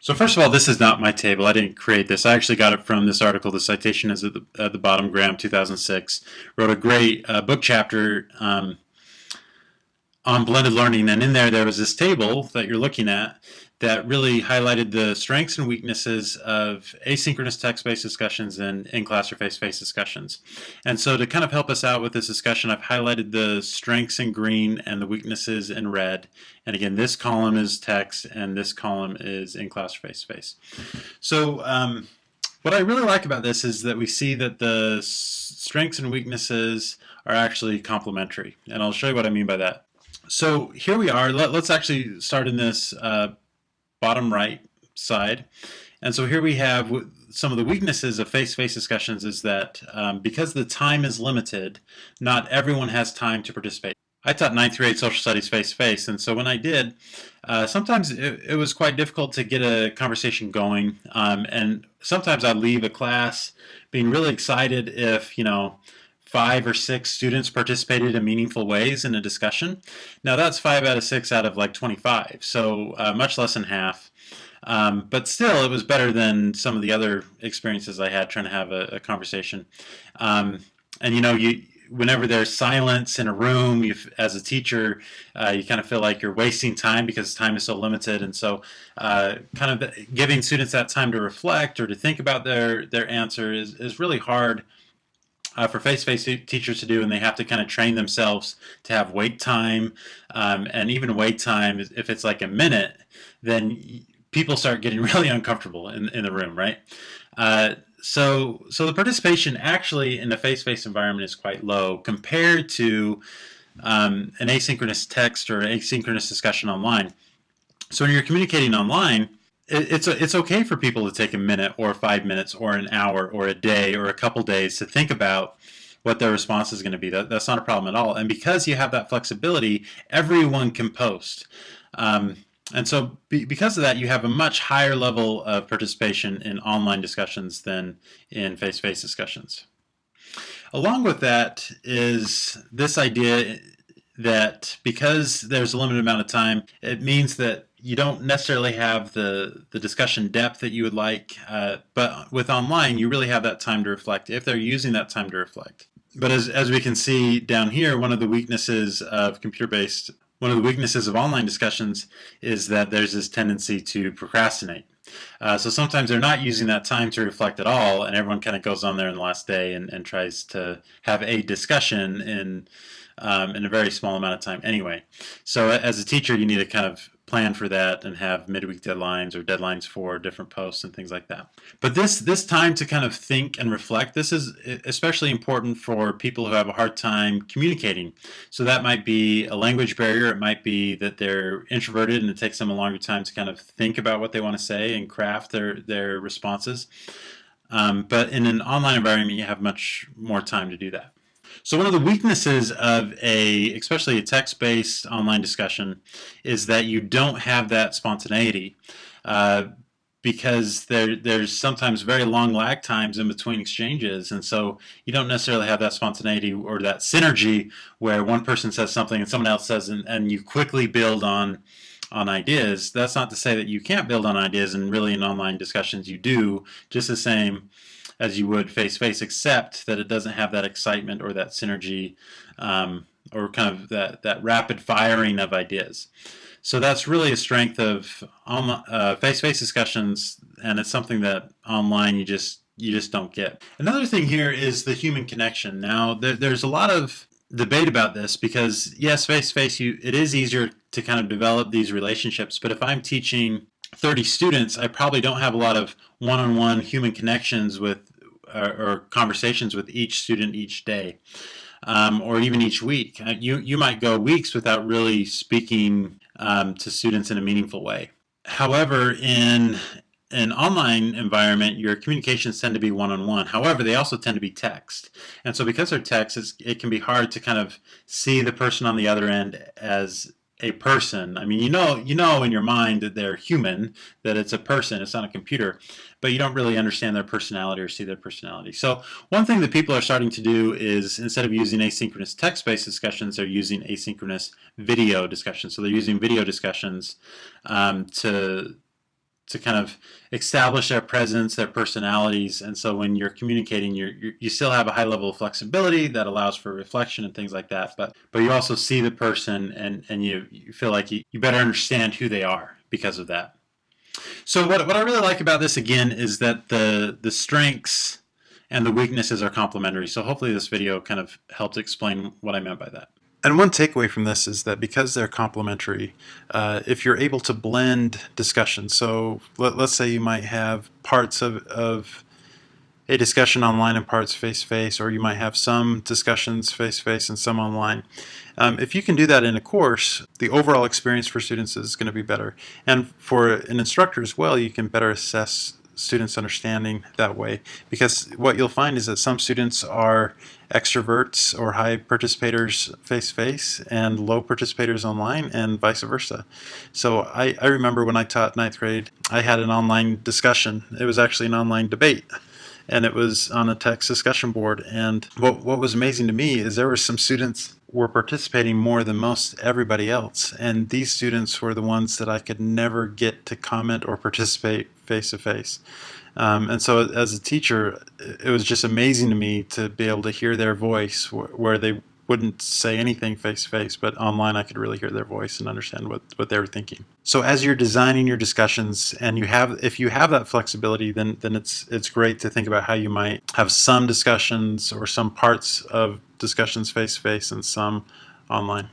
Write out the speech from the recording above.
So first of all, this is not my table. I didn't create this. I actually got it from this article. The citation is at the bottom. Graham, 2006, wrote a great book chapter on blended learning, and in there was this table that you're looking at that really highlighted the strengths and weaknesses of asynchronous text-based discussions and in-class or face-to-face discussions. And so to kind of help us out with this discussion, I've highlighted the strengths in green and the weaknesses in red. And again, this column is text and this column is in-class or face-to-face. So what I really like about this is that we see that the strengths and weaknesses are actually complementary. And I'll show you what I mean by that. So here we are. Let's actually start in this bottom right side. And so here we have some of the weaknesses of face-to-face discussions is that because the time is limited, not everyone has time to participate. I taught 9th grade social studies face-to-face, and so when I did, sometimes it was quite difficult to get a conversation going, and sometimes I'd leave a class being really excited if, 5 or 6 students participated in meaningful ways in a discussion. Now that's 5 out of 6 out of like 25, so much less than half. But still, it was better than some of the other experiences I had trying to have a conversation. Whenever there's silence in a room, as a teacher, you kind of feel like you're wasting time because time is so limited. And so kind of giving students that time to reflect or to think about their answer is really hard for face-to-face teachers to do, and they have to kind of train themselves to have wait time, and even wait time, if it's like a minute, then people start getting really uncomfortable in the room, right? So the participation actually in the face-to-face environment is quite low compared to an asynchronous text or asynchronous discussion online. So when you're communicating online, it's okay for people to take a minute or 5 minutes or an hour or a day or a couple days to think about what their response is going to be. That's not a problem at all. And because you have that flexibility, everyone can post. And so because of that, you have a much higher level of participation in online discussions than in face-to-face discussions. Along with that is this idea that because there's a limited amount of time, it means that you don't necessarily have the discussion depth that you would like, but with online, you really have that time to reflect if they're using that time to reflect. But as we can see down here, one of the weaknesses of online discussions is that there's this tendency to procrastinate. So sometimes they're not using that time to reflect at all, and everyone kind of goes on there in the last day and tries to have a discussion in a very small amount of time anyway. So as a teacher, you need to kind of plan for that and have midweek deadlines or deadlines for different posts and things like that. But this time to kind of think and reflect, this is especially important for people who have a hard time communicating. So that might be a language barrier. It might be that they're introverted and it takes them a longer time to kind of think about what they want to say and craft their responses. But in an online environment, you have much more time to do that. So one of the weaknesses of especially a text-based online discussion is that you don't have that spontaneity because there's sometimes very long lag times in between exchanges, and so you don't necessarily have that spontaneity or that synergy where one person says something and someone else says, and you quickly build on ideas. That's not to say that you can't build on ideas, and really in online discussions you do just the same as you would face-to-face, except that it doesn't have that excitement or that synergy or kind of that rapid firing of ideas. So that's really a strength of face-to-face discussions, and it's something that online you just don't get. Another thing here is the human connection. Now there's a lot of debate about this because yes, face-to-face it is easier to kind of develop these relationships, but if I'm teaching 30 students, I probably don't have a lot of one-on-one human connections with or conversations with each student each day, or even each week. You might go weeks without really speaking to students in a meaningful way. However, in an online environment, your communications tend to be one-on-one. However, they also tend to be text. And so because they're text, it can be hard to kind of see the person on the other end as a person. I mean, you know in your mind that they're human, that it's a person, it's not a computer, but you don't really understand their personality or see their personality. So one thing that people are starting to do is instead of using asynchronous text-based discussions, they're using asynchronous video discussions. So they're using video discussions to to kind of establish their presence, their personalities, and so when you're communicating, you still have a high level of flexibility that allows for reflection and things like that. But you also see the person, and you feel like you better understand who they are because of that. So what I really like about this again is that the strengths and the weaknesses are complementary. So hopefully this video kind of helped explain what I meant by that. And one takeaway from this is that because they're complementary, if you're able to blend discussions, so let's say you might have parts of a discussion online and parts face-to-face, or you might have some discussions face-to-face and some online. If you can do that in a course, the overall experience for students is going to be better. And for an instructor as well, you can better assess students' understanding that way. Because what you'll find is that some students are extroverts or high participators face-to-face and low participators online, and vice versa. So I remember when I taught 9th grade, I had an online discussion. It was actually an online debate, and it was on a text discussion board. And what was amazing to me is there were some students were participating more than most everybody else, and these students were the ones that I could never get to comment or participate face to face. And so as a teacher, it was just amazing to me to be able to hear their voice where they wouldn't say anything face to face, but online I could really hear their voice and understand what they were thinking. So as you're designing your discussions, and if you have that flexibility, then it's great to think about how you might have some discussions or some parts of discussions face to face and some online.